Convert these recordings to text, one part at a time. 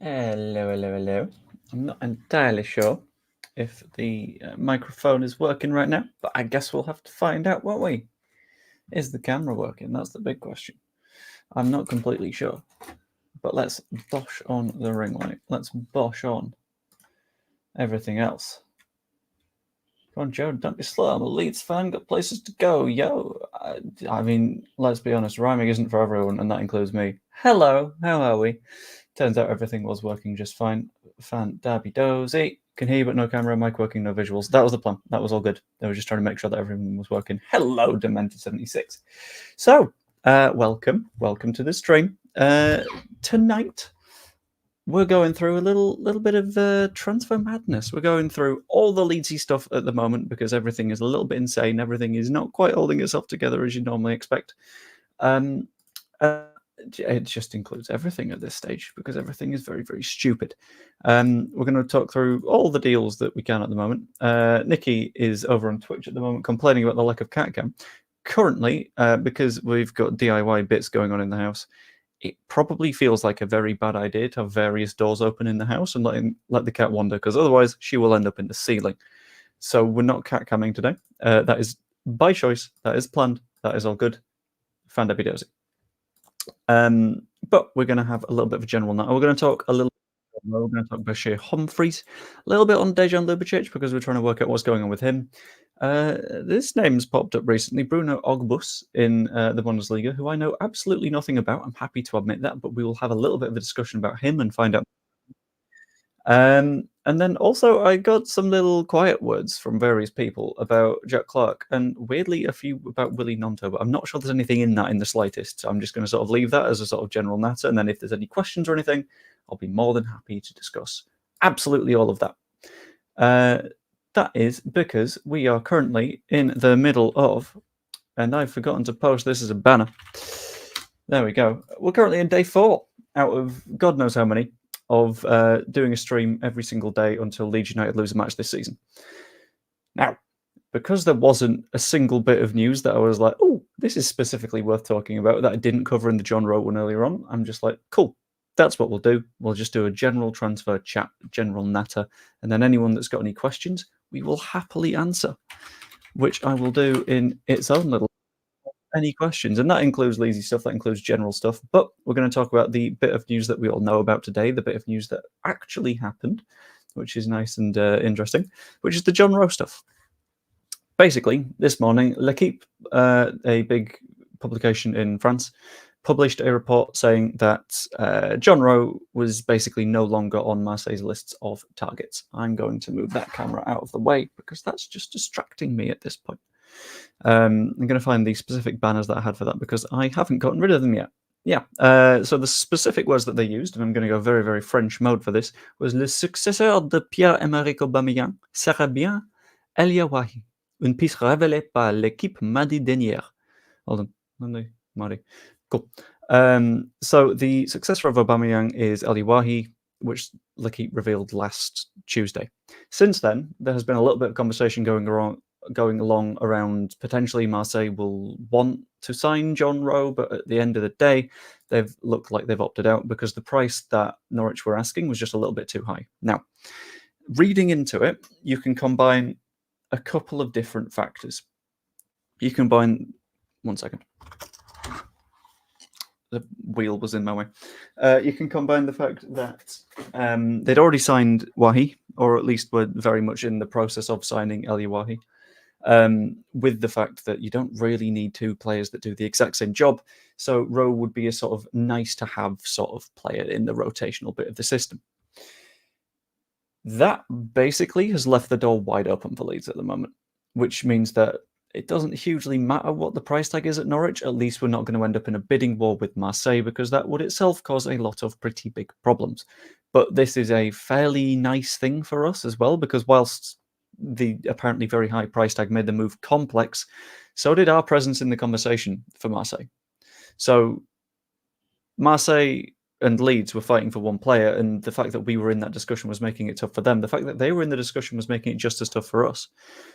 Hello, hello, hello. I'm not entirely sure if the microphone is working right now, but I guess we'll have to find out, won't we? Is the camera working? That's the big question. I'm not completely sure, but let's bosh on the ring light. Let's bosh on everything else. Come on, Joe, don't be slow. I'm a Leeds fan, got places to go. Yo, I mean, let's be honest, rhyming isn't for everyone, and that includes me. Hello, how are we? Turns out everything was working just fine. Fan Dabby Dozy. Can hear you, but no camera, mic working, no visuals. That was the plan. That was all good. They were just trying to make sure that everything was working. Hello, Demented76. So, welcome to the stream. Tonight, we're going through a little bit of transfer madness. We're going through all the Leedsy stuff at the moment because everything is a little bit insane. Everything is not quite holding itself together as you normally expect. It just includes everything at this stage because everything is very, very stupid. We're going to talk through all the deals that we can at the moment. Nikki is over on Twitch at the moment complaining about the lack of cat cam. Currently, because we've got DIY bits going on in the house, it probably feels like a very bad idea to have various doors open in the house and let the cat wander, because otherwise she will end up in the ceiling. So we're not cat camming today. That is by choice. That is planned. That is all good. Fan Debbie Dozy. But we're going to have a little bit of a general now. We're going to talk a little. We're going to talk Bashir Humphreys, a little bit on Dejan Ljubicic because we're trying to work out what's going on with him. This name's popped up recently, Bruno Ogbus in the Bundesliga, who I know absolutely nothing about. I'm happy to admit that, but we will have a little bit of a discussion about him and find out. And then also I got some little quiet words from various people about Jack Clark, and weirdly a few about Willie Nonto, but I'm not sure there's anything in that in the slightest. So I'm just going to sort of leave that as a sort of general natter, and then if there's any questions or anything, I'll be more than happy to discuss absolutely all of that. That is because we are currently in the middle of, and I've forgotten to post this as a banner. There we go. We're currently in day 4 out of God knows how many of doing a stream every single day until Leeds United lose a match this season. Now, because there wasn't a single bit of news that I was like, oh, this is specifically worth talking about that I didn't cover in the Jon Rowe one earlier on, I'm just like, cool, that's what we'll do. We'll just do a general transfer chat, general natter, and then anyone that's got any questions, we will happily answer, which I will do in its own little any questions, and that includes lazy stuff, that includes general stuff, but we're going to talk about the bit of news that we all know about today, the bit of news that actually happened, which is nice and interesting, which is the Jon Rowe stuff. Basically, this morning, L'Equipe, a big publication in France, published a report saying that Jon Rowe was basically no longer on Marseille's lists of targets. I'm going to move that camera out of the way because that's just distracting me at this point. I'm going to find the specific banners that I had for that because I haven't gotten rid of them yet. Yeah, so the specific words that they used, and I'm going to go very, very French mode for this, was le successeur de Pierre-Emerick Aubameyang sera bien El Yawahi, une piste révélée par l'équipe mardi dernier. Hold on, Monday, mardi. Cool. So the successor of Aubameyang is El Yawahi, which L'Equipe revealed last Tuesday. Since then, there has been a little bit of conversation going along around potentially Marseille will want to sign Jon Rowe, but at the end of the day, they've looked like they've opted out because the price that Norwich were asking was just a little bit too high. Now, reading into it, you can combine a couple of different factors. You combine, one second. The wheel was in my way. You can combine the fact that they'd already signed Wahi, or at least were very much in the process of signing El Yawahi, with the fact that you don't really need two players that do the exact same job. So Rowe would be a sort of nice to have sort of player in the rotational bit of the system. That basically has left the door wide open for Leeds at the moment, which means that it doesn't hugely matter what the price tag is at Norwich. At least we're not going to end up in a bidding war with Marseille because that would itself cause a lot of pretty big problems. But this is a fairly nice thing for us as well, because whilst the apparently very high price tag made the move complex, so did our presence in the conversation for Marseille. So Marseille and Leeds were fighting for one player, and the fact that we were in that discussion was making it tough for them. The fact that they were in the discussion was making it just as tough for us.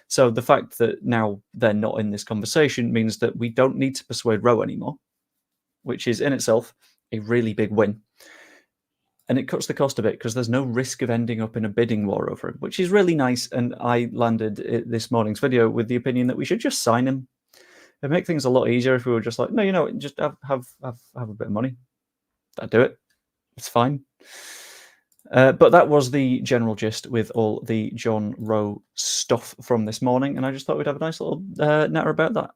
So the fact that now they're not in this conversation means that we don't need to persuade Rowe anymore, which is in itself a really big win. And it cuts the cost a bit because there's no risk of ending up in a bidding war over him, which is really nice. And I landed this morning's video with the opinion that we should just sign him. It'd make things a lot easier if we were just like, no, you know, just have a bit of money. That'd do it. It's fine. But that was the general gist with all the Jon Rowe stuff from this morning, and I just thought we'd have a nice little natter about that.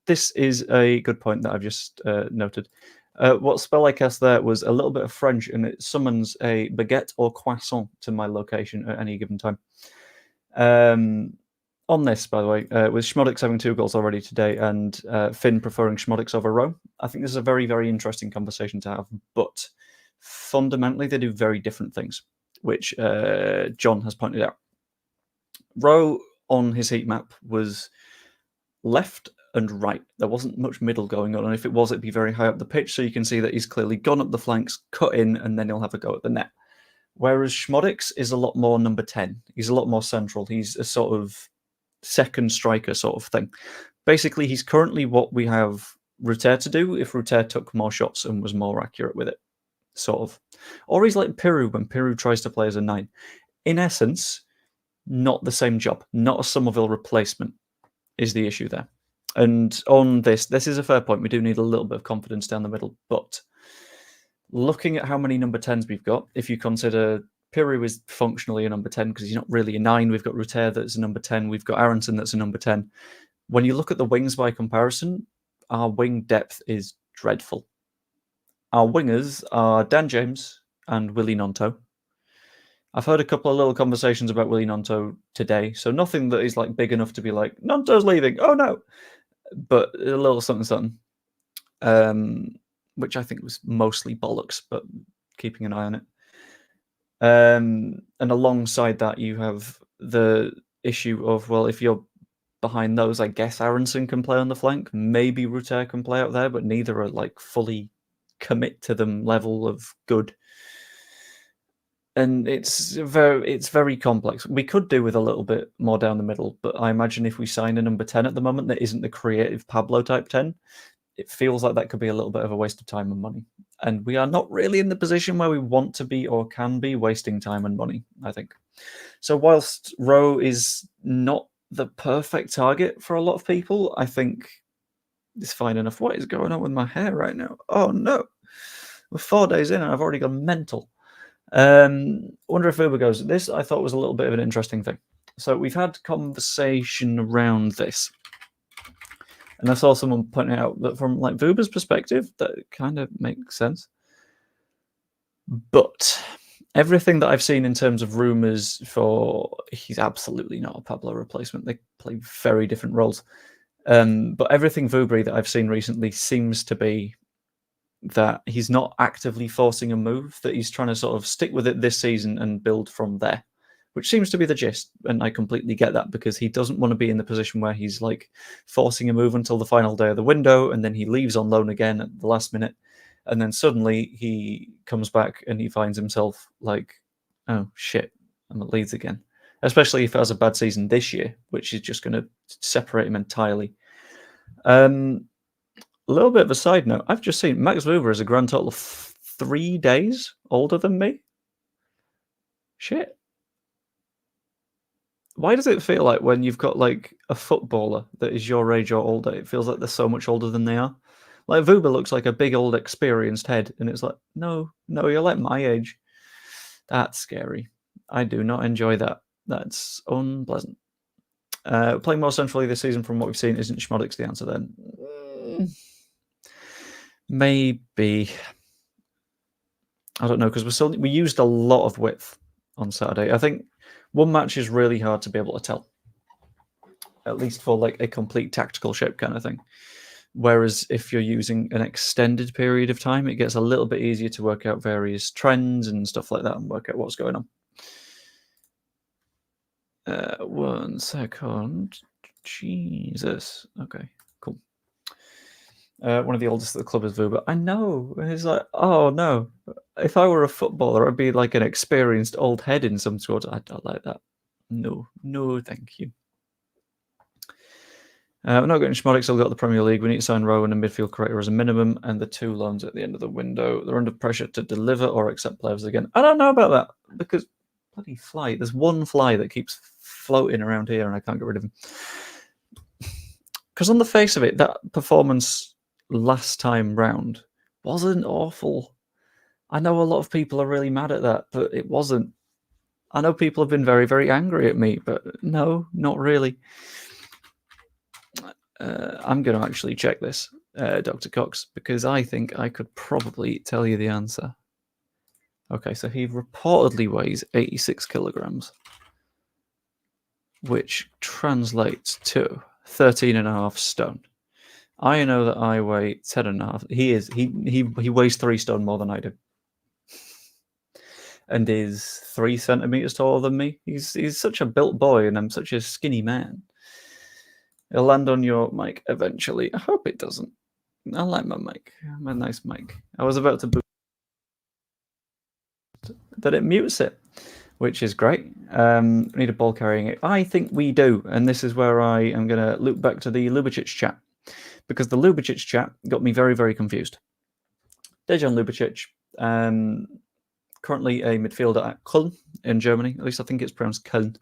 This is a good point that I've just noted. What spell I cast there was a little bit of French, and it summons a baguette or croissant to my location at any given time. On this, by the way, with Schmodix having 2 goals already today and Finn preferring Schmodix over Rowe, I think this is a very, very interesting conversation to have, but fundamentally they do very different things, which John has pointed out. Rowe on his heat map was left and right. There wasn't much middle going on, and if it was, it'd be very high up the pitch, so you can see that he's clearly gone up the flanks, cut in, and then he'll have a go at the net. Whereas Schmodix is a lot more number 10. He's a lot more central. He's a sort of second striker sort of thing. Basically, he's currently what we have Ruter to do if Ruter took more shots and was more accurate with it, sort of. Or he's like Piru when Piru tries to play as a 9. In essence, not the same job. Not a Somerville replacement is the issue there. And on this is a fair point. We do need a little bit of confidence down the middle, but looking at how many number 10s we've got, if you consider Piru is functionally a number 10 because he's not really a 9. We've got Ruter that's a number 10. We've got Aronson that's a number 10. When you look at the wings by comparison, our wing depth is dreadful. Our wingers are Dan James and Willie Gnonto. I've heard a couple of little conversations about Willie Gnonto today, so nothing that is like big enough to be like, Gnonto's leaving, oh no! But a little something, which I think was mostly bollocks, but keeping an eye on it. And alongside that, you have the issue of, well, if you're behind those, I guess Aronson can play on the flank. Maybe Ruter can play out there, but neither are like fully commit to them level of good. And it's very complex. We could do with a little bit more down the middle, but I imagine if we sign a number 10 at the moment that isn't the creative Pablo type 10, it feels like that could be a little bit of a waste of time and money. And we are not really in the position where we want to be or can be wasting time and money, I think. So whilst Rowe is not the perfect target for a lot of people, I think it's fine enough. What is going on with my hair right now? Oh no. We're 4 days in and I've already gone mental. Wonder if Uber goes. This I thought was a little bit of an interesting thing. So we've had conversation around this. And I saw someone pointing out that from like Vuber's perspective, that kind of makes sense. But everything that I've seen in terms of rumours for he's absolutely not a Pablo replacement. They play very different roles. But everything Vuber that I've seen recently seems to be that he's not actively forcing a move, that he's trying to sort of stick with it this season and build from there, which seems to be the gist. And I completely get that because he doesn't want to be in the position where he's like forcing a move until the final day of the window and then he leaves on loan again at the last minute. And then suddenly he comes back and he finds himself like, oh shit, I'm at Leeds again. Especially if he has a bad season this year, which is just going to separate him entirely. A little bit of a side note, I've just seen Max Vuber is a grand total of 3 days older than me. Shit. Why does it feel like when you've got like a footballer that is your age or older, it feels like they're so much older than they are? Like Vuber looks like a big old experienced head, and it's like, no, you're like my age. That's scary. I do not enjoy that. That's unpleasant. Playing more centrally this season from what we've seen, isn't Schmodix the answer then? Maybe. I don't know, because we used a lot of width on Saturday. I think one match is really hard to be able to tell, at least for like a complete tactical shape kind of thing. Whereas if you're using an extended period of time, it gets a little bit easier to work out various trends and stuff like that and work out what's going on. 1 second. Jesus. Okay, cool. One of the oldest at the club is Vuber. I know. And it's like, oh no. If I were a footballer, I'd be like an experienced old head in some sort. I don't like that. No, thank you. We're not getting Schmodic, still got the Premier League. We need to sign Rowe and a midfield creator as a minimum, and the 2 loans at the end of the window. They're under pressure to deliver or accept players again. I don't know about that, because bloody fly. There's one fly that keeps floating around here, and I can't get rid of him. Because on the face of it, that performance last time round wasn't awful. I know a lot of people are really mad at that, but it wasn't. I know people have been very, very angry at me, but no, not really. I'm going to actually check this, Dr. Cox, because I think I could probably tell you the answer. Okay, so he reportedly weighs 86 kilograms, which translates to 13.5 stone. I know that I weigh 10.5. He weighs 3 stone more than I do, and is 3 centimeters taller than me. He's such a built boy, and I'm such a skinny man. It'll land on your mic eventually. I hope it doesn't. I like my mic. My nice mic. I was about to boot, that it mutes it, which is great. We need a ball carrying it. I think we do, and this is where I am going to loop back to the Ljubicic chat, because the Ljubicic chat got me very, very confused. Dejan Ljubicic, currently a midfielder at Köln in Germany. At least I think it's pronounced Köln.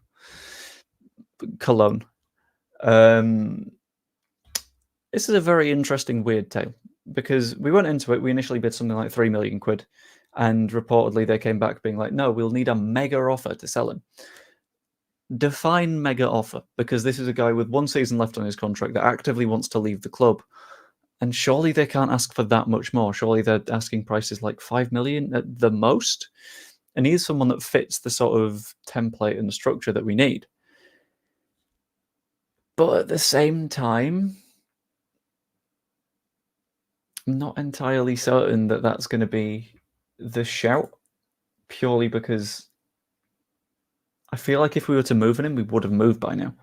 Cologne. This is a very interesting, weird tale, because we went into it, we initially bid something like 3 million quid, and reportedly they came back being like, no, we'll need a mega offer to sell him. Define mega offer, because this is a guy with 1 season left on his contract that actively wants to leave the club, and surely they can't ask for that much more. Surely they're asking prices like 5 million at the most, and he's someone that fits the sort of template and structure that we need. But at the same time, I'm not entirely certain that that's going to be the shout, purely because I feel like if we were to move on him, we would have moved by now,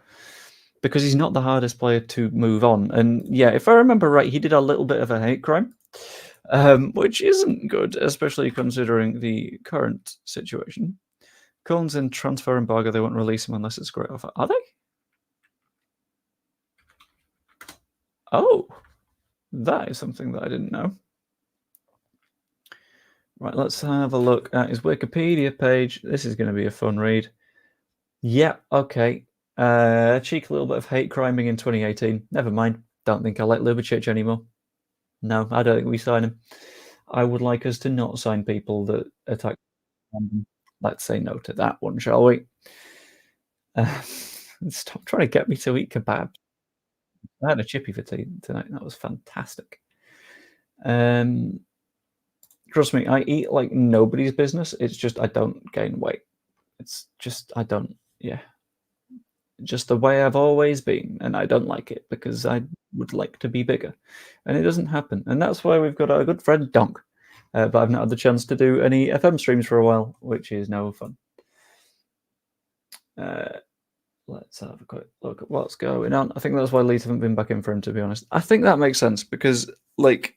because he's not the hardest player to move on. And yeah, if I remember right, he did a little bit of a hate crime, which isn't good, especially considering the current situation. Colin's in transfer embargo. They won't release him unless it's a great offer. Are they? Oh, that is something that I didn't know. Right, let's have a look at his Wikipedia page. This is going to be a fun read. Yeah, okay. Cheeky little bit of hate criming in 2018. Never mind. Don't think I like Ljubicic anymore. No, I don't think we sign him. I would like us to not sign people that attack. Let's say no to that one, shall we? Stop trying to get me to eat kebab. I had a chippy for tea tonight. That was fantastic. Trust me, I eat like nobody's business. It's just I don't gain weight. It's just I don't. Yeah, just the way I've always been, and I don't like it because I would like to be bigger, and it doesn't happen. And that's why we've got our good friend Donk. But I've not had the chance to do any FM streams for a while, which is no fun. Let's have a quick look at what's going on. I think that's why Leeds haven't been back in for him, to be honest. I think that makes sense because, like,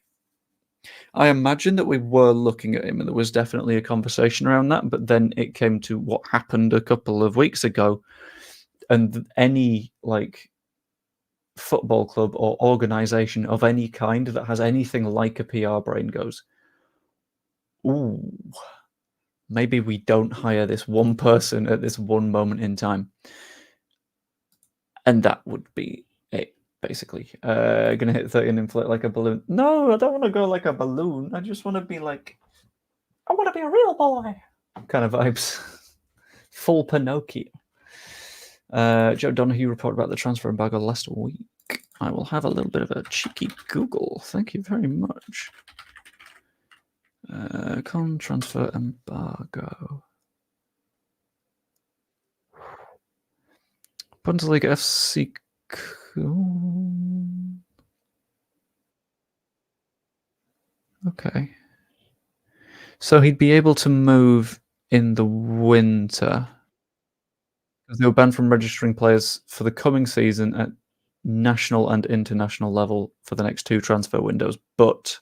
I imagine that we were looking at him and there was definitely a conversation around that, but then it came to what happened a couple of weeks ago, and any, like, football club or organisation of any kind that has anything like a PR brain goes, ooh, maybe we don't hire this one person at this one moment in time. And that would be it, basically. Gonna hit 30 and inflate like a balloon. No, I don't want to go like a balloon. I just want to be like, I want to be a real boy. Kind of vibes. Full Pinocchio. Joe Donahue reported about the transfer embargo last week. I will have a little bit of a cheeky Google. Thank you very much. Transfer embargo. Bundesliga FC. Okay. So he'd be able to move in the winter, because they were banned from registering players for the coming season at national and international level for the next 2 transfer windows. But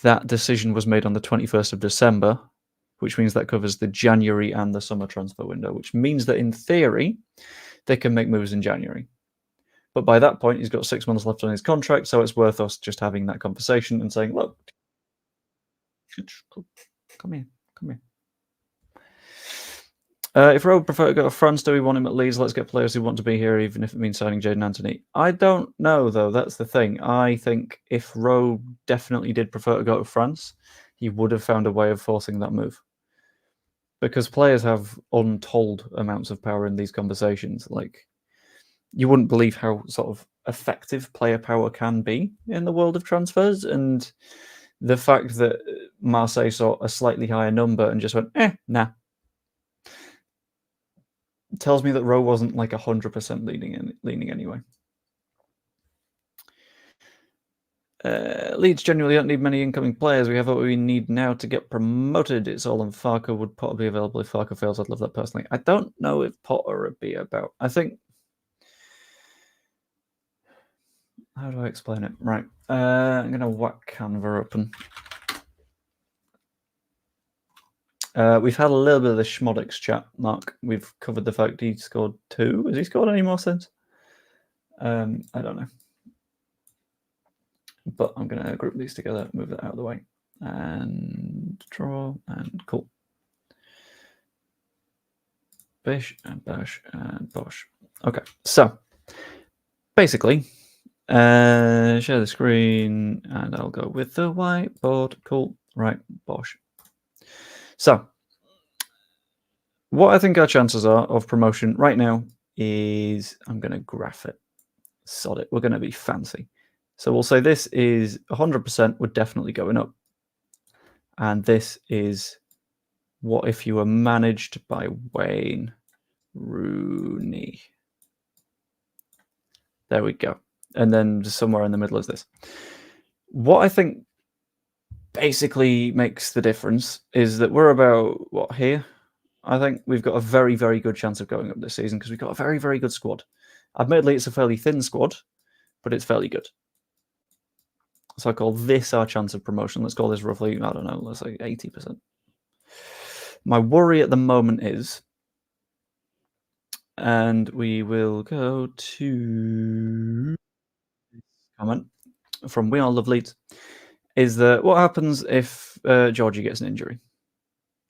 that decision was made on the 21st of December, which means that covers the January and the summer transfer window, which means that in theory, they can make moves in January. But by that point, he's got 6 months left on his contract, so it's worth us just having that conversation and saying, look, come here. If Rowe would prefer to go to France, do we want him at Leeds? Let's get players who want to be here, even if it means signing Jadon Anthony. I don't know, though. That's the thing. I think if Rowe definitely did prefer to go to France, he would have found a way of forcing that move. Because players have untold amounts of power in these conversations. Like, you wouldn't believe how sort of effective player power can be in the world of transfers. And the fact that Marseille saw a slightly higher number and just went, nah, tells me that Rowe wasn't like 100% leaning anyway. Leeds genuinely don't need many incoming players. We have what we need now to get promoted. It's all on Farke. Would Potter be available if Farke fails? I'd love that personally. I don't know if Potter would be about. I think. How do I explain it? Right. I'm going to whack Canva open. We've had a little bit of the Schmodix chat, Mark. We've covered the fact he scored 2. Has he scored any more since? I don't know. But I'm going to group these together, move that out of the way. And draw, and cool. Bish, and Bash, and Bosh. Okay, so basically, share the screen, and I'll go with the whiteboard. Cool. Right, Bosh. So, what I think our chances are of promotion right now is, I'm going to graph it. Sod it. We're going to be fancy. So we'll say this is 100% we're definitely going up. And this is what if you were managed by Wayne Rooney. There we go. And then somewhere in the middle is this. What I think basically makes the difference is that we're about, what, here? I think we've got a very, very good chance of going up this season because we've got a very, very good squad. Admittedly, it's a fairly thin squad, but it's fairly good. So I call this our chance of promotion. Let's call this roughly, I don't know, let's say 80%. My worry at the moment is, and we will go to comment from We All Love Leeds, is that what happens if Georgie gets an injury?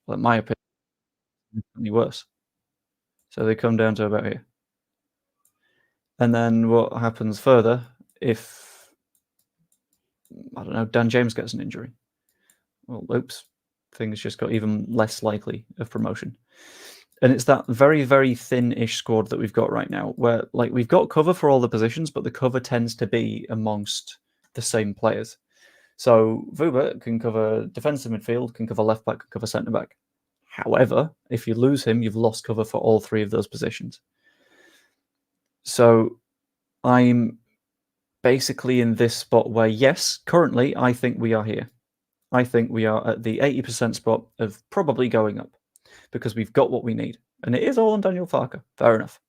Well, in my opinion, it's definitely worse. So they come down to about here. And then what happens further if, I don't know, Dan James gets an injury? Well, oops, things just got even less likely of promotion. And it's that very, very thin-ish squad that we've got right now, where like we've got cover for all the positions, but the cover tends to be amongst the same players. So Vuba can cover defensive midfield, can cover left back, can cover centre back. However, if you lose him, you've lost cover for all 3 of those positions. So I'm basically in this spot where, yes, currently I think we are here. I think we are at the 80% spot of probably going up because we've got what we need. And it is all on Daniel Farke. Fair enough.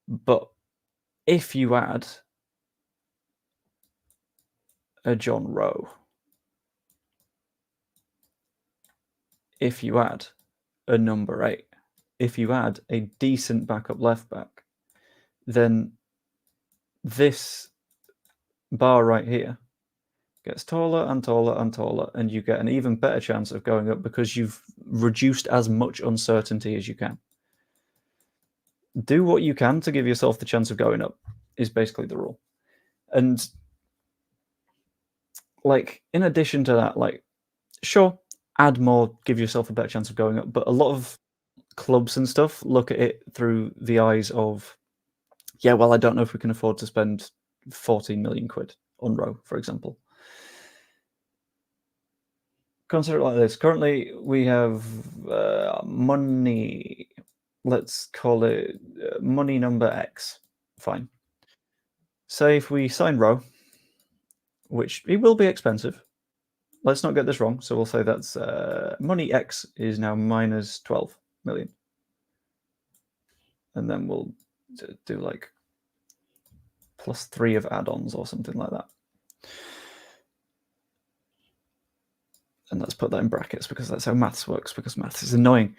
But if you add a Jon Rowe, if you add a number 8, if you add a decent backup left back, then this bar right here gets taller and taller and taller, and you get an even better chance of going up because you've reduced as much uncertainty as you can. Do what you can to give yourself the chance of going up is basically the rule. And like, in addition to that, like, sure, add more, give yourself a better chance of going up. But a lot of clubs and stuff look at it through the eyes of, yeah, well, I don't know if we can afford to spend 14 million quid on Rowe, for example. Consider it like this. Currently, we have money. Let's call it money number X. Fine. Say if we sign Rowe, which he will be expensive. Let's not get this wrong. So we'll say that's money X is now minus 12 million. And then we'll do like +3 of add-ons or something like that. And let's put that in brackets because that's how maths works, because maths is annoying.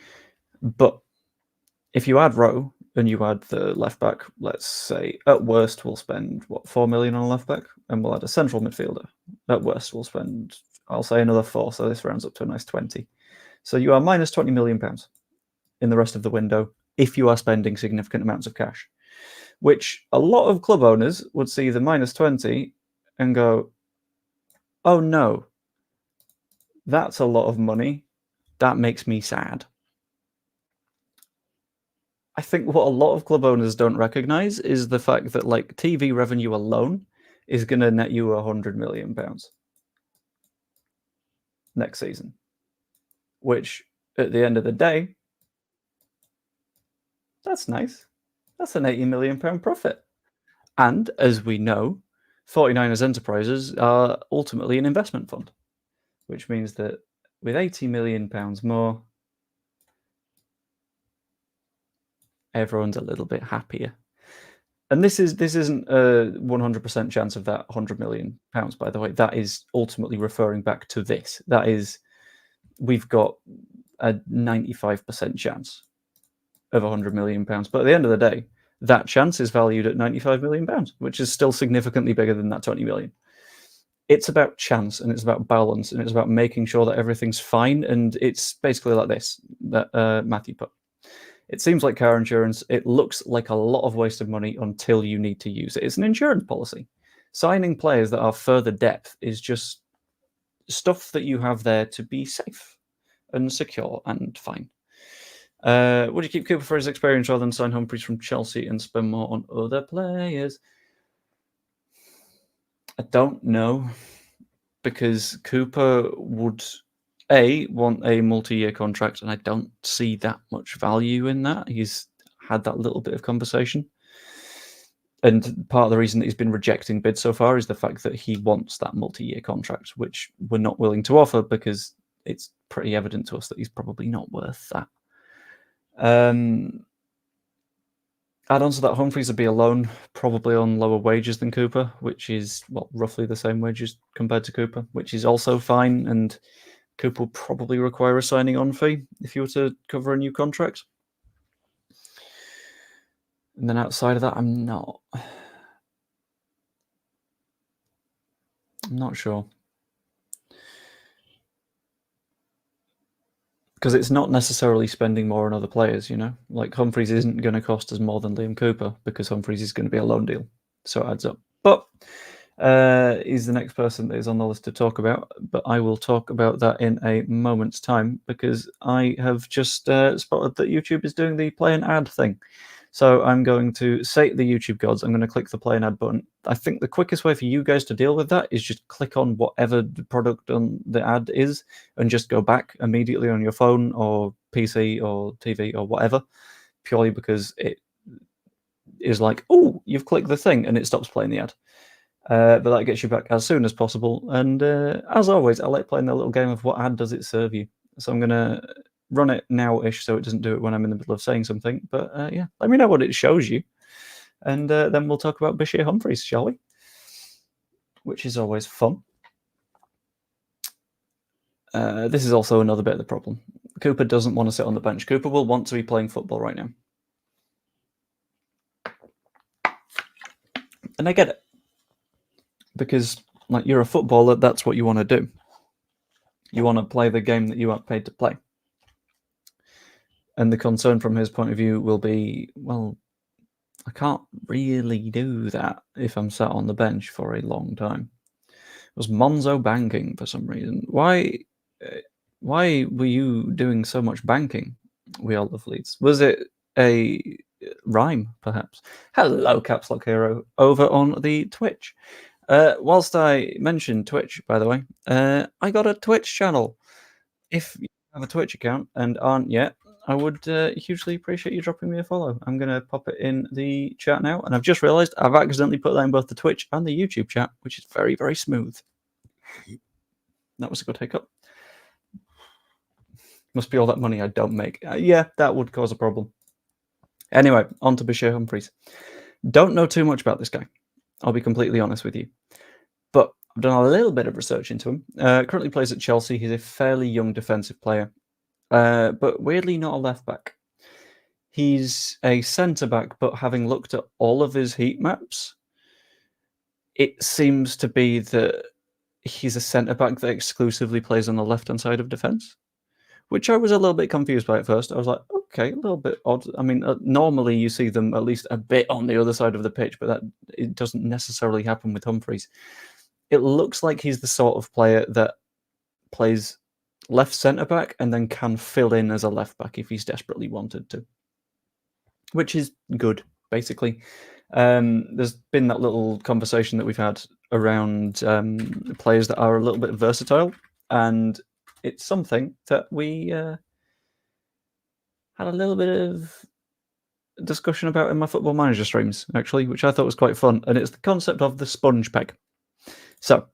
But if you add Rowe, and you add the left back, let's say at worst we'll spend what, 4 million on a left back, and we'll add a central midfielder. At worst we'll spend, I'll say, another 4, so this rounds up to a nice 20. So you are minus 20 million pounds in the rest of the window if you are spending significant amounts of cash, which a lot of club owners would see the minus 20 and go, oh no, that's a lot of money. That makes me sad. I think what a lot of club owners don't recognize is the fact that like TV revenue alone is going to net you £100 million next season, which at the end of the day, that's nice. That's an £80 million profit. And as we know, 49ers Enterprises are ultimately an investment fund, which means that with £80 million more, everyone's a little bit happier. And this isn't a 100% chance of that £100 million, by the way. That is ultimately referring back to this. That is, we've got a 95% chance of £100 million. But at the end of the day, that chance is valued at £95 million, which is still significantly bigger than that 20 million. It's about chance, and it's about balance, and it's about making sure that everything's fine. And it's basically like this that Matthew put. It seems like car insurance. It looks like a lot of wasted money until you need to use it. It's an insurance policy. Signing players that are further depth is just stuff that you have there to be safe and secure and fine. Would you keep Cooper for his experience rather than sign Humphreys from Chelsea and spend more on other players? I don't know, because Cooper would want a multi-year contract, and I don't see that much value in that. He's had that little bit of conversation, and part of the reason that he's been rejecting bids so far is the fact that he wants that multi-year contract, which we're not willing to offer because it's pretty evident to us that he's probably not worth that. Add on to that, Humphreys would be a loan, probably on lower wages than Cooper, which is, well, roughly the same wages compared to Cooper, which is also fine. And Cooper will probably require a signing on fee if you were to cover a new contract. And then outside of that, I'm not sure. Because it's not necessarily spending more on other players, you know? Like Humphreys isn't going to cost us more than Liam Cooper because Humphreys is going to be a loan deal. So it adds up. But he's the next person that is on the list to talk about. But I will talk about that in a moment's time because I have just spotted that YouTube is doing the play an ad thing. So I'm going to say the YouTube gods, I'm going to click the play an ad button. I think the quickest way for you guys to deal with that is just click on whatever the product on the ad is and just go back immediately on your phone or PC or TV or whatever, purely because it is like, oh, you've clicked the thing, and it stops playing the ad. But that gets you back as soon as possible. And as always, I like playing the little game of what ad does it serve you. So I'm going to run it now-ish so it doesn't do it when I'm in the middle of saying something. But yeah, let me know what it shows you. And then we'll talk about Bashir Humphreys, shall we? Which is always fun. This is also another bit of the problem. Cooper doesn't want to sit on the bench. Cooper will want to be playing football right now. And I get it. Because like you're a footballer, that's what you want to do. You want to play the game that you are paid to play. And the concern from his point of view will be, well, I can't really do that if I'm sat on the bench for a long time. It was Monzo banking for some reason. Why were you doing so much banking? We all love Leeds. Was it a rhyme, perhaps? Hello, Caps Lock Hero, over on the Twitch. Whilst I mentioned Twitch, by the way, I got a Twitch channel. If you have a Twitch account and aren't yet, I would hugely appreciate you dropping me a follow. I'm going to pop it in the chat now. And I've just realized I've accidentally put that in both the Twitch and the YouTube chat, which is very, very smooth. That was a good hiccup. Must be all that money I don't make. Yeah, that would cause a problem. Anyway, on to Bashir Humphreys. Don't know too much about this guy. I'll be completely honest with you. But I've done a little bit of research into him. Currently plays at Chelsea. He's a fairly young defensive player. But weirdly not a left back. he's a centre-back, but having looked at all of his heat maps, it seems to be that he's a centre-back that exclusively plays on the left-hand side of defence, which I was a little bit confused by at first. I was like, okay, a little bit odd. I mean, normally you see them at least a bit on the other side of the pitch, but it doesn't necessarily happen with Humphreys. It looks like he's the sort of player that plays left centre-back and then can fill in as a left-back if he's desperately wanted to, which is good, basically. There's been that little conversation that we've had around players that are a little bit versatile, and it's something that we had a little bit of discussion about in my Football Manager streams, actually, which I thought was quite fun, and it's the concept of the sponge peg. So,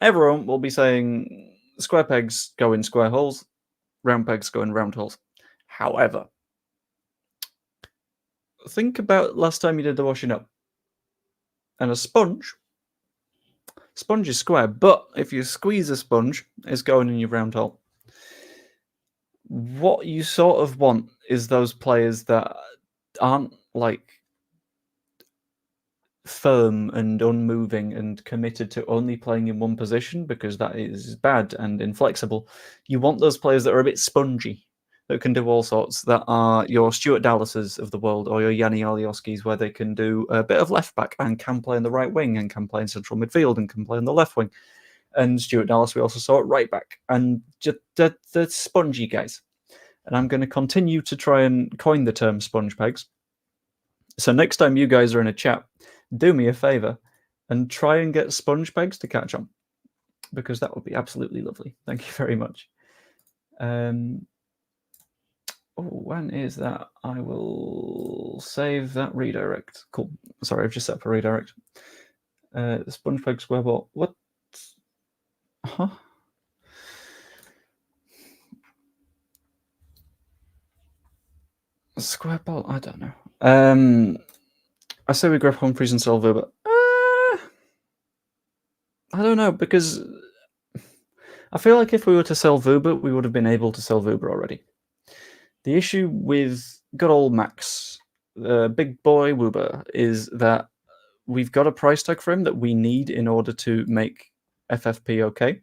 everyone will be saying square pegs go in square holes, round pegs go in round holes. However, think about last time you did the washing up. And a sponge is square, but if you squeeze a sponge, it's going in your round hole. What you sort of want is those players that aren't like firm and unmoving and committed to only playing in one position, because that is bad and inflexible. You want those players that are a bit spongy, that can do all sorts, that are your Stuart Dallases of the world or your Yanni Alioskis, where they can do a bit of left back and can play in the right wing and can play in central midfield and can play in the left wing. And Stuart Dallas, we also saw at right back, and just the spongy guys. And I'm going to continue to try and coin the term sponge pegs. So next time you guys are in a chat, do me a favour and try and get sponge pegs to catch on, because that would be absolutely lovely. Thank you very much. When is that? I will save that redirect. Cool. Sorry, I've just set up a redirect. The sponge peg square ball. What? Huh? Square ball? I don't know. I say we grab Humphreys and sell Vuba. I don't know, because I feel like if we were to sell Vuba, we would have been able to sell Vuba already. The issue with good old Max, big boy Wuba, is that we've got a price tag for him that we need in order to make FFP okay.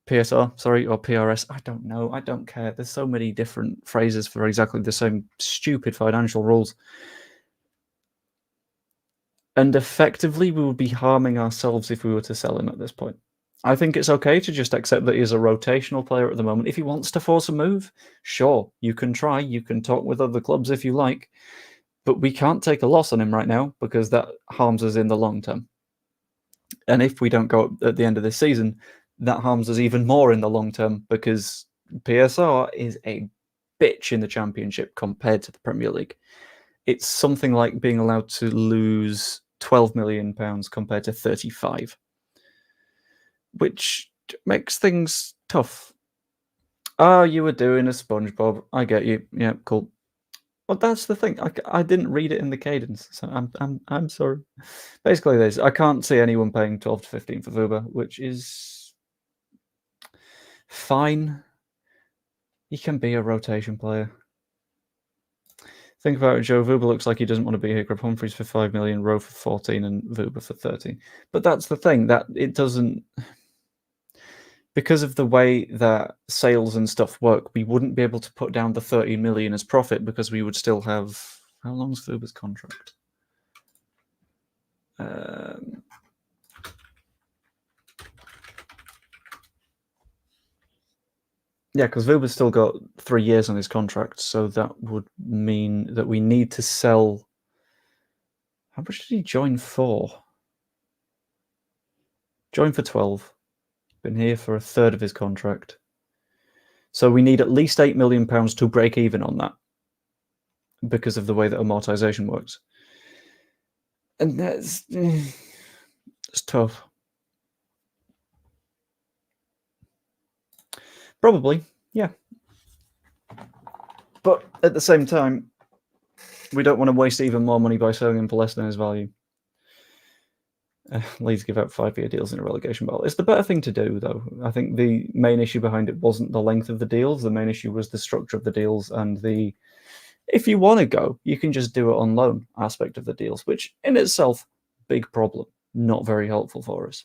PSR, sorry, or PRS. I don't know. I don't care. There's so many different phrases for exactly the same stupid financial rules. And effectively, we would be harming ourselves if we were to sell him at this point. I think it's okay to just accept that he's a rotational player at the moment. If he wants to force a move, sure, you can try. You can talk with other clubs if you like. But we can't take a loss on him right now, because that harms us in the long term. And if we don't go up at the end of this season, that harms us even more in the long term, because PSR is a bitch in the Championship compared to the Premier League. It's something like being allowed to lose £12 million compared to 35, which makes things tough. Oh, you were doing a SpongeBob. I get you. Yeah, cool. Well, that's the thing. I didn't read it in the cadence, so I'm sorry. Basically, this I can't see anyone paying 12 to 15 for Vuba, which is fine. He can be a rotation player. Think about it, Joe. Vuba looks like he doesn't want to be here. Grab Humphreys for 5 million, Rowe for 14, and Vuba for 13. But that's the thing, that it doesn't. Because of the way that sales and stuff work, we wouldn't be able to put down the 13 million as profit, because we would still have. How long's Vuba's contract? Yeah, because Vuba's still got 3 years on his contract, so that would mean that we need to sell. How much did he join for? Join for 12. Been here for a third of his contract. So we need at least £8 million to break even on that, because of the way that amortization works. And that's it's tough. Probably, yeah. But at the same time, we don't want to waste even more money by selling him for less than his value. Leeds give out 5-year deals in a relegation battle. It's the better thing to do, though. I think the main issue behind it wasn't the length of the deals. The main issue was the structure of the deals and the If you want to go, you can just do it on loan aspect of the deals, which in itself, big problem, not very helpful for us.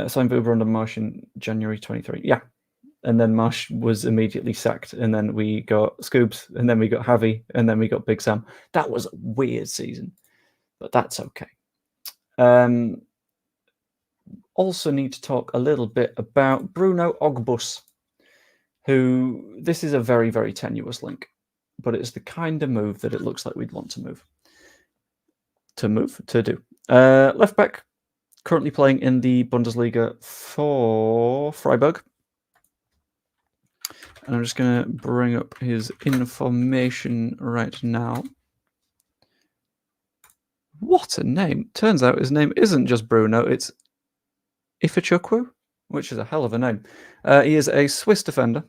Signed Uber under Marsh in January 23. Yeah. And then Marsh was immediately sacked. And then we got Scoobs. And then we got Javi. And then we got Big Sam. That was a weird season. But that's okay. Also need to talk a little bit about Bruno Ogbus, who, this is a very, very tenuous link. But it's the kind of move that it looks like we'd want to do. Left back, currently playing in the Bundesliga for Freiburg. And I'm just going to bring up his information right now. What a name. Turns out his name isn't just Bruno, it's Ifechukwu, which is a hell of a name. He is a Swiss defender,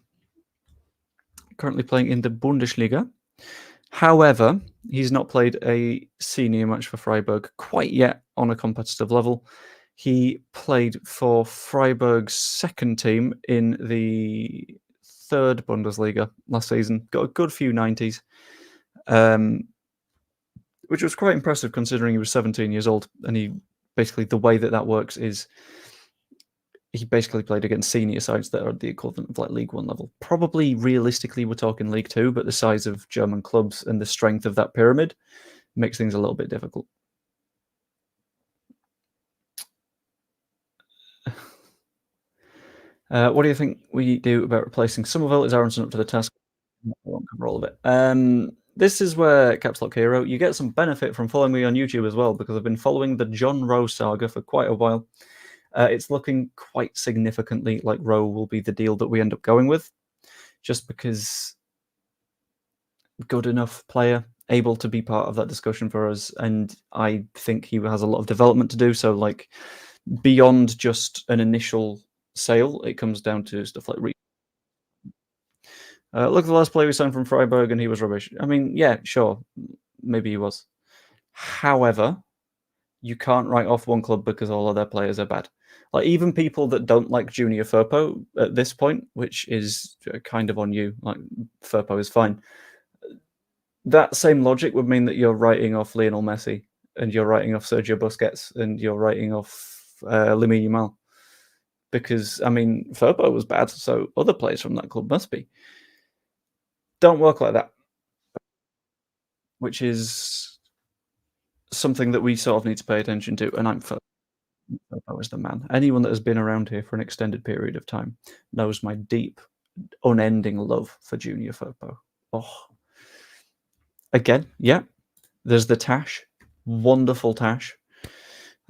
currently playing in the Bundesliga. However, he's not played a senior match for Freiburg quite yet on a competitive level. He played for Freiburg's second team in the third Bundesliga last season. Got a good few 90s, which was quite impressive considering he was 17 years old. And he basically, the way that works is he basically played against senior sides that are the equivalent of like League One level. Probably realistically, we're talking League Two, but the size of German clubs and the strength of that pyramid makes things a little bit difficult. What do you think we do about replacing Somerville? Is Aronson up to the task? I won't cover all of it. This is where Caps Lock Hero, you get some benefit from following me on YouTube as well, because I've been following the Jon Rowe saga for quite a while. It's looking quite significantly like Rowe will be the deal that we end up going with, just because good enough player, able to be part of that discussion for us, and I think he has a lot of development to do. So, like, beyond just an initial sale, it comes down to stuff like look at the last player we signed from Freiburg, and he was rubbish. I mean, yeah, sure, maybe he was. However, you can't write off one club because all of their players are bad. Like, even people that don't like Junior Firpo at this point, which is kind of on you, like, Firpo is fine. That same logic would mean that you're writing off Lionel Messi, and you're writing off Sergio Busquets, and you're writing off Lamine Yamal. Because, I mean, Firpo was bad, so other players from that club must be. Don't work like that. Which is something that we sort of need to pay attention to, and I'm Firpo is the man. Anyone that has been around here for an extended period of time knows my deep, unending love for Junior Firpo. Oh. Again, yeah, there's the Tash, wonderful Tash.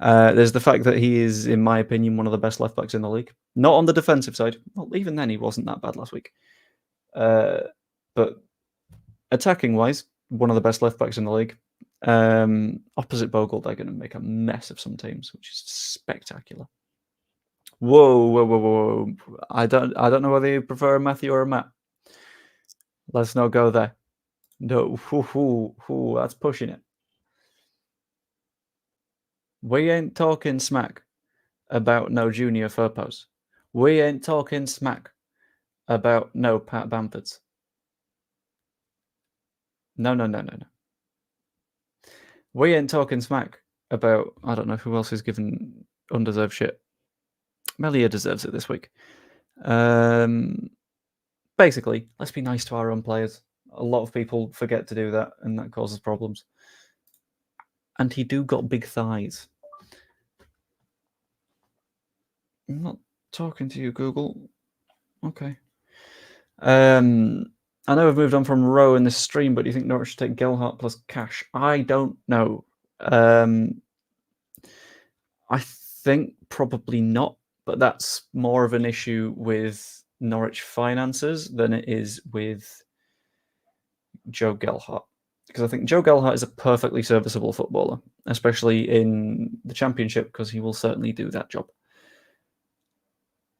There's the fact that he is, in my opinion, one of the best left backs in the league. Not on the defensive side. Well, even then, he wasn't that bad last week. But attacking wise, one of the best left backs in the league. Opposite Bogle, they're going to make a mess of some teams, which is spectacular. Whoa! I don't know whether you prefer a Matthew or a Matt. Let's not go there. No, that's pushing it. We ain't talking smack about no Junior Firpos. We ain't talking smack about no Pat Bamfords. No. We ain't talking smack about, I don't know who else is given undeserved shit. Melia deserves it this week. Basically, let's be nice to our own players. A lot of people forget to do that, and that causes problems. And he do got big thighs. I'm not talking to you, Google. Okay. I know we've moved on from Rowe in this stream, but do you think Norwich should take Gelhardt plus cash? I don't know. I think probably not, but that's more of an issue with Norwich finances than it is with Joe Gelhardt. Because I think Joe Gelhardt is a perfectly serviceable footballer, especially in the Championship, because he will certainly do that job.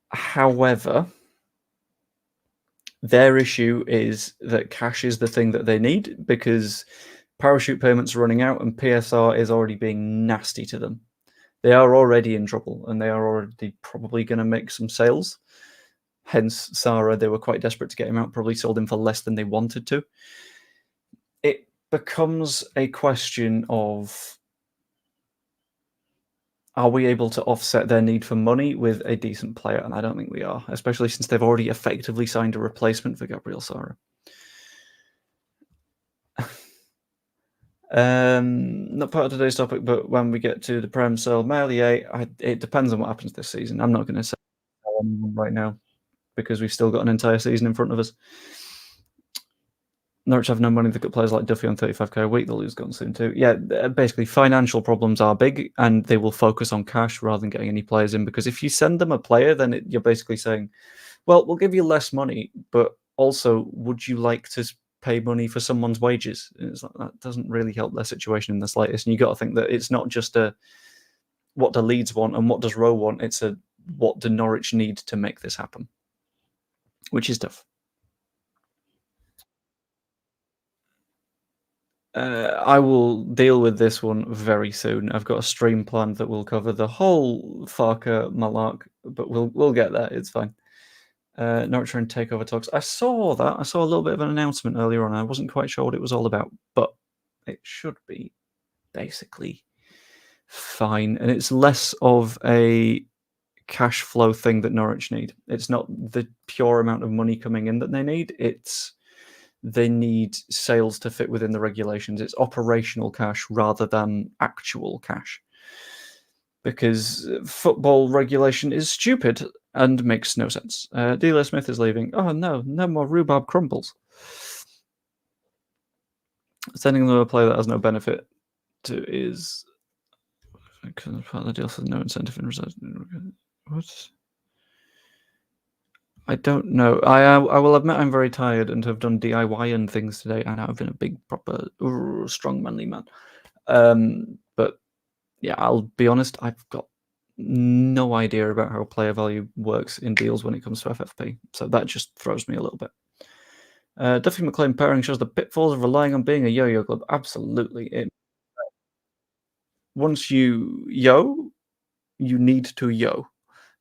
However, their issue is that cash is the thing that they need, because parachute payments are running out and PSR is already being nasty to them. They are already in trouble, and they are already probably going to make some sales. Hence, Sarah, they were quite desperate to get him out, probably sold him for less than they wanted to. It becomes a question of, are we able to offset their need for money with a decent player? And I don't think we are, especially since they've already effectively signed a replacement for Gabriel Sarra. Not part of today's topic, but when we get to the Prem sell Maillier, it depends on what happens this season. I'm not going to say anyone right now because we've still got an entire season in front of us. Norwich have no money. They've got players like Duffy on 35k a week. They'll lose gone soon too. Yeah, basically financial problems are big, and they will focus on cash rather than getting any players in. Because if you send them a player, then you're basically saying, well, we'll give you less money, but also, would you like to pay money for someone's wages? It's like, that doesn't really help their situation in the slightest. And you got to think that it's not just a what do Leeds want and what does Rowe want. It's a what do Norwich need to make this happen, which is tough. I will deal with this one very soon. I've got a stream planned that will cover the whole Farker Malark, but we'll get there. It's fine. Norwich are in takeover talks. I saw that. I saw a little bit of an announcement earlier on. I wasn't quite sure what it was all about, but it should be basically fine. And it's less of a cash flow thing that Norwich need. It's not the pure amount of money coming in that they need. They need sales to fit within the regulations. It's operational cash rather than actual cash. Because football regulation is stupid and makes no sense. Dealer Smith is leaving. Oh no, no more rhubarb crumbles. Sending them a player that has no benefit to is because part of the deal says no incentive in reserve. What? I don't know. I will admit I'm very tired and have done DIY and things today, and I've been a big, proper, strong, manly man. But yeah, I'll be honest, I've got no idea about how player value works in deals when it comes to FFP, so that just throws me a little bit. Duffy McLean pairing shows the pitfalls of relying on being a yo-yo club. Absolutely. Once you yo, you need to yo.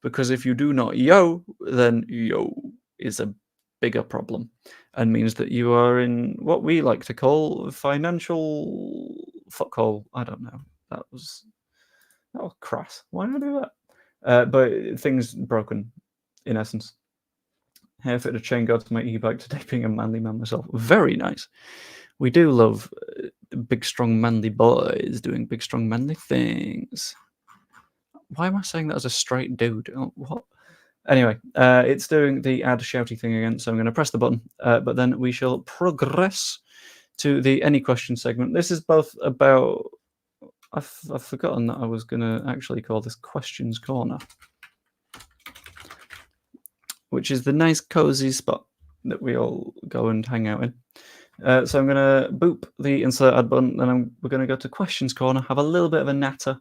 Because if you do not yo, then yo is a bigger problem and means that you are in what we like to call financial fuckhole. I don't know. That was crass. Why did I do that? But things broken, in essence. Hair fit a chain guard to my e-bike today, being a manly man myself. Very nice. We do love big, strong, manly boys doing big, strong, manly things. Why am I saying that as a straight dude? Oh, what? Anyway, it's doing the add shouty thing again, so I'm going to press the button, but then we shall progress to the any question segment. This is both about... I've forgotten that I was going to actually call this Questions Corner, which is the nice, cozy spot that we all go and hang out in. So I'm going to boop the insert ad button, then we're going to go to Questions Corner, have a little bit of a natter,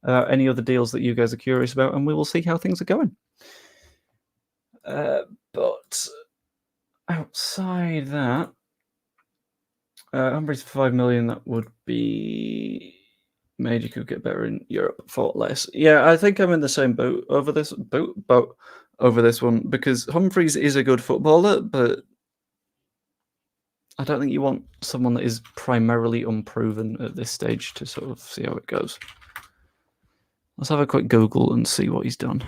any other deals that you guys are curious about, and we will see how things are going. But outside that, Humphreys for 5 million, that would be made. You could get better in Europe for less. Yeah, I think I'm in the same boat over this one, because Humphreys is a good footballer, but I don't think you want someone that is primarily unproven at this stage to sort of see how it goes. Let's have a quick Google and see what he's done,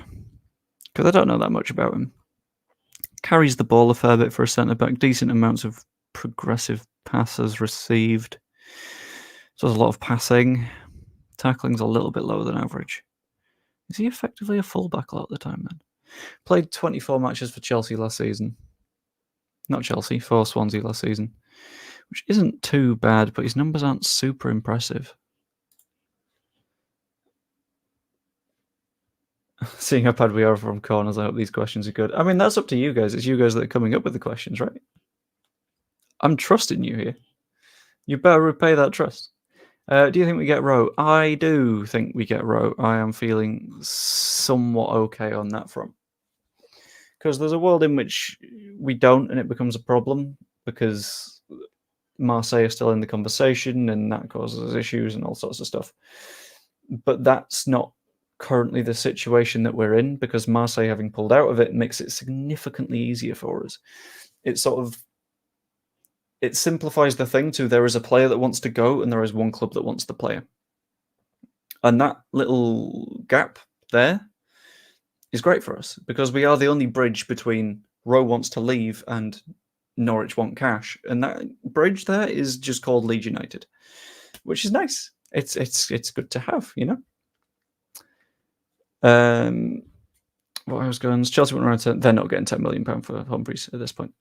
because I don't know that much about him. Carries the ball a fair bit for a centre-back, decent amounts of progressive passes received. So there's a lot of passing. Tackling's a little bit lower than average. Is he effectively a fullback a lot of the time then? Played 24 matches for Chelsea last season. Not Chelsea, for Swansea last season. Which isn't too bad, but his numbers aren't super impressive. Seeing how bad we are from corners, I hope these questions are good. I mean, that's up to you guys. It's you guys that are coming up with the questions, right? I'm trusting you here. You better repay that trust. Do you think we get Rowe? I do think we get Rowe. I am feeling somewhat okay on that front. Because there's a world in which we don't, and it becomes a problem, because Marseille are still in the conversation, and that causes issues and all sorts of stuff. But that's not currently the situation that we're in, because Marseille having pulled out of it makes it significantly easier for us. It simplifies the thing to there is a player that wants to go and there is one club that wants the player. And that little gap there is great for us because we are the only bridge between Rowe wants to leave and Norwich want cash. And that bridge there is just called Leeds United, which is nice. It's good to have, you know? What I was going, Chelsea went around to, they're not getting £10 million for Humphreys at this point.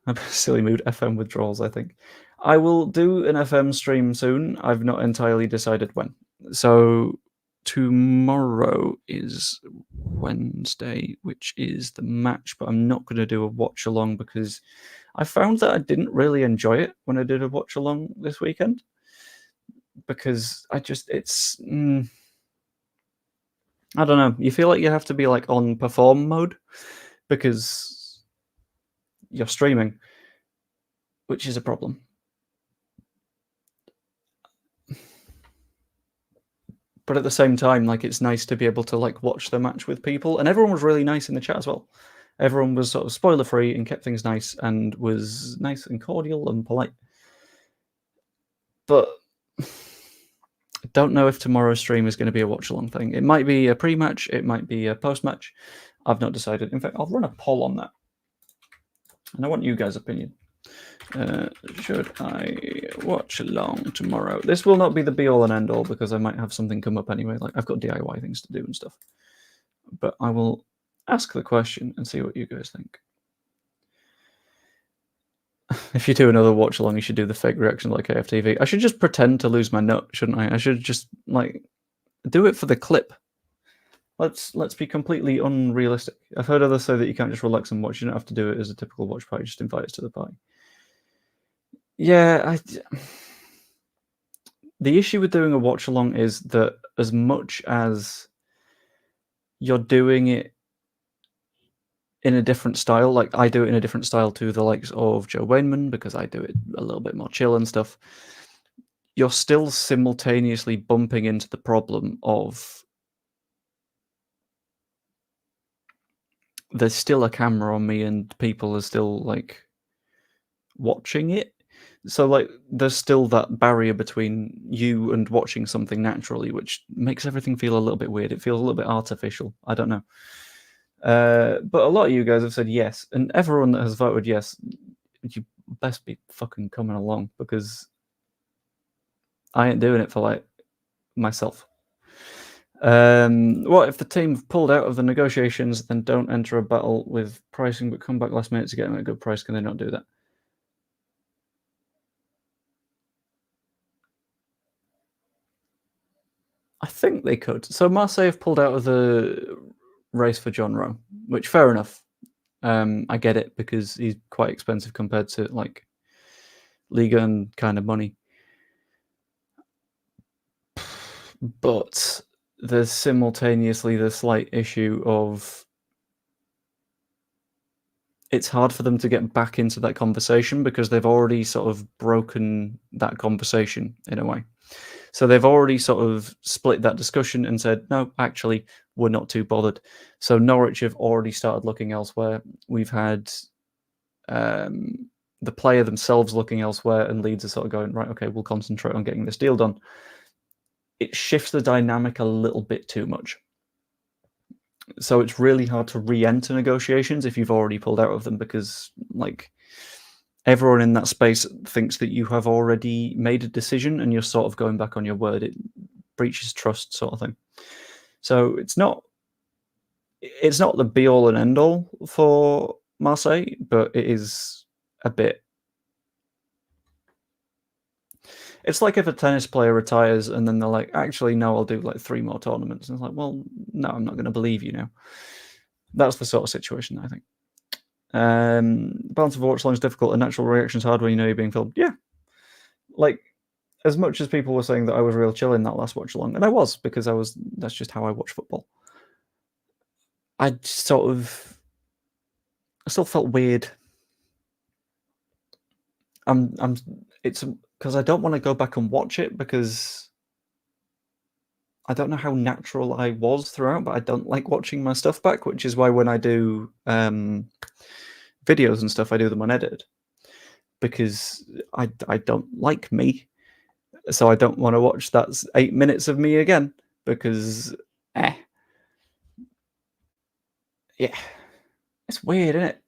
I'm in a silly mood. FM withdrawals, I think. I will do an FM stream soon. I've not entirely decided when. So tomorrow is Wednesday, which is the match, but I'm not going to do a watch along because I found that I didn't really enjoy it when I did a watch along this weekend. Because I don't know. You feel like you have to be like on perform mode because you're streaming, which is a problem. But at the same time, like it's nice to be able to like watch the match with people, and everyone was really nice in the chat as well. Everyone was sort of spoiler free and kept things nice and was nice and cordial and polite. But I don't know if tomorrow's stream is going to be a watch along thing. It might be a pre-match, it might be a post-match. I've not decided. In fact, I'll run a poll on that. And I want you guys' opinion. Should I watch along tomorrow? This will not be the be-all and end-all because I might have something come up anyway. Like I've got DIY things to do and stuff. But I will ask the question and see what you guys think. If you do another watch along, you should do the fake reaction like AFTV. I should just pretend to lose my nut, shouldn't I? I should just like do it for the clip. Let's be completely unrealistic. I've heard others say that you can't just relax and watch. You don't have to do it as a typical watch party. Just invite us to the party. Yeah, the issue with doing a watch along is that as much as you're doing it in a different style, like I do it in a different style to the likes of Joe Wainman because I do it a little bit more chill and stuff, you're still simultaneously bumping into the problem of there's still a camera on me and people are still like watching it. So like there's still that barrier between you and watching something naturally, which makes everything feel a little bit weird. It feels a little bit artificial. I don't know. But a lot of you guys have said yes, and everyone that has voted yes, you best be fucking coming along because I ain't doing it for like myself. What if the team pulled out of the negotiations, then don't enter a battle with pricing, but come back last minute to get them at a good price? Can they not do that? I think they could. So Marseille have pulled out of the race for Jon Rowe, which fair enough. I get it because he's quite expensive compared to like Liga and kind of money. But there's simultaneously the slight issue of it's hard for them to get back into that conversation because they've already sort of broken that conversation in a way. So they've already sort of split that discussion and said, no, actually, we're not too bothered. So Norwich have already started looking elsewhere. We've had the player themselves looking elsewhere, and Leeds are sort of going, right, okay, we'll concentrate on getting this deal done. It shifts the dynamic a little bit too much. So it's really hard to re-enter negotiations if you've already pulled out of them because, like, everyone in that space thinks that you have already made a decision and you're sort of going back on your word. It breaches trust, sort of thing. So it's not the be-all and end-all for Marseille, but it is a bit. It's like if a tennis player retires and then they're like, actually, no, I'll do like 3 more tournaments. And it's like, well, no, I'm not going to believe you now. That's the sort of situation, I think. Balance of watch line is difficult and natural reactions hard when you know you're being filmed. Yeah. Like, as much as people were saying that I was real chill in that last watch along, and I was, because that's just how I watch football. I still felt weird. It's because I don't want to go back and watch it because I don't know how natural I was throughout, but I don't like watching my stuff back, which is why when I do videos and stuff, I do them unedited, because I don't like me, so I don't want to watch that 8 minutes of me again, because yeah, it's weird, isn't it?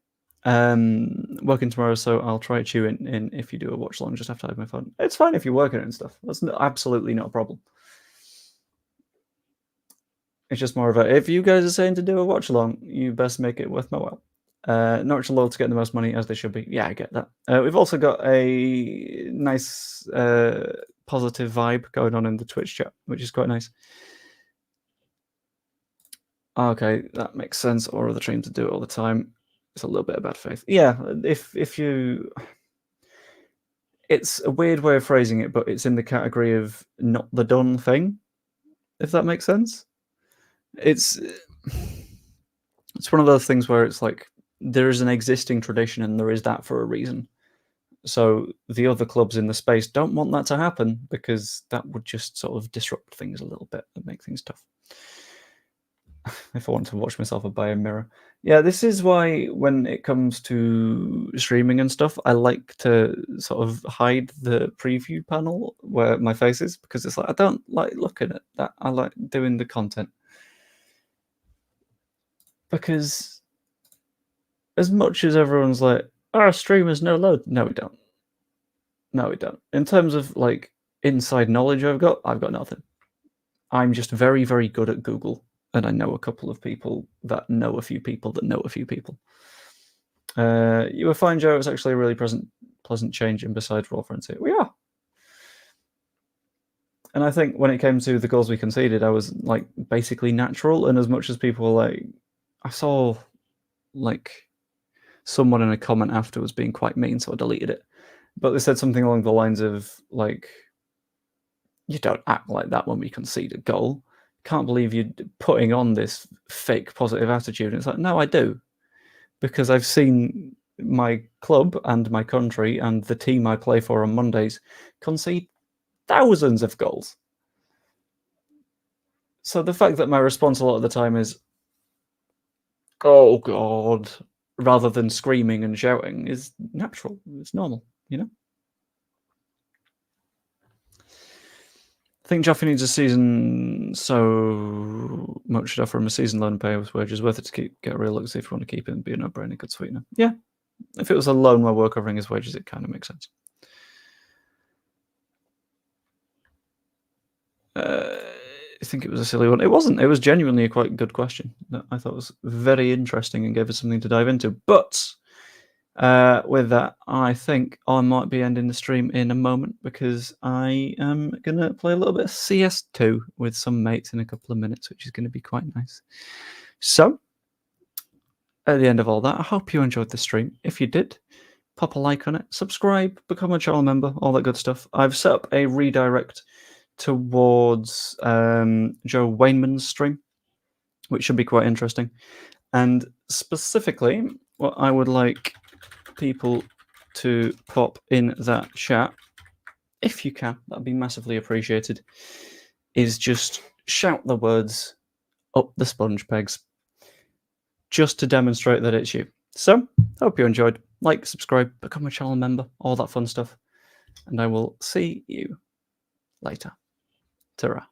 Working tomorrow, so I'll try to tune in if you do a watch along. Just have to have my phone. It's fine if you're working and stuff. That's absolutely not a problem. It's just more of a, if you guys are saying to do a watch along, you best make it worth my while. Norwich are low to get the most money, as they should be. Yeah, I get that. We've also got a nice positive vibe going on in the Twitch chat, which is quite nice. Okay, that makes sense. Or other streams to do it all the time. It's a little bit of bad faith. Yeah, if you... It's a weird way of phrasing it, but it's in the category of not the done thing, if that makes sense. It's one of those things where it's like, there is an existing tradition and there is that for a reason. So the other clubs in the space don't want that to happen, because that would just sort of disrupt things a little bit and make things tough. If I want to watch myself by a mirror. Yeah, this is why when it comes to streaming and stuff, I like to sort of hide the preview panel where my face is, because it's like, I don't like looking at that. I like doing the content. Because as much as everyone's like, our streamers no load. No, we don't. No, we don't. In terms of like inside knowledge I've got nothing. I'm just very, very good at Google, and I know a couple of people that know a few people that know a few people. You were fine, Joe. It was actually a really pleasant change in besides Raw Frontier. We are. And I think when it came to the goals we conceded, I was like basically natural. And as much as people were like, I saw like someone in a comment afterwards being quite mean, so I deleted it. But they said something along the lines of like, you don't act like that when we concede a goal. Can't believe you're putting on this fake positive attitude. And it's like, no, I do. Because I've seen my club and my country and the team I play for on Mondays concede thousands of goals. So the fact that my response a lot of the time is, oh God, rather than screaming and shouting, is natural. It's normal, you know? I think Jaffe needs a season so much should offer him a season loan and pay with wages worth it to get a real look, see if you want to keep him, be a no-brainer, good sweetener. Yeah, if it was a loan where we're covering his wages, it kind of makes sense. I think it was a silly one. It wasn't. It was genuinely a quite good question that I thought was very interesting and gave us something to dive into. But with that, I think I might be ending the stream in a moment, because I am going to play a little bit of CS2 with some mates in a couple of minutes, which is going to be quite nice. So, at the end of all that, I hope you enjoyed the stream. If you did, pop a like on it, subscribe, become a channel member, all that good stuff. I've set up a redirect towards Joe Wayneman's stream, which should be quite interesting. And specifically, what I would like people to pop in that chat, if you can, that'd be massively appreciated, is just shout the words up the sponge pegs, just to demonstrate that it's you. So, hope you enjoyed. Like, subscribe, become a channel member, all that fun stuff. And I will see you later. Ta-ra.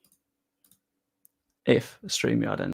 If StreamYard ends.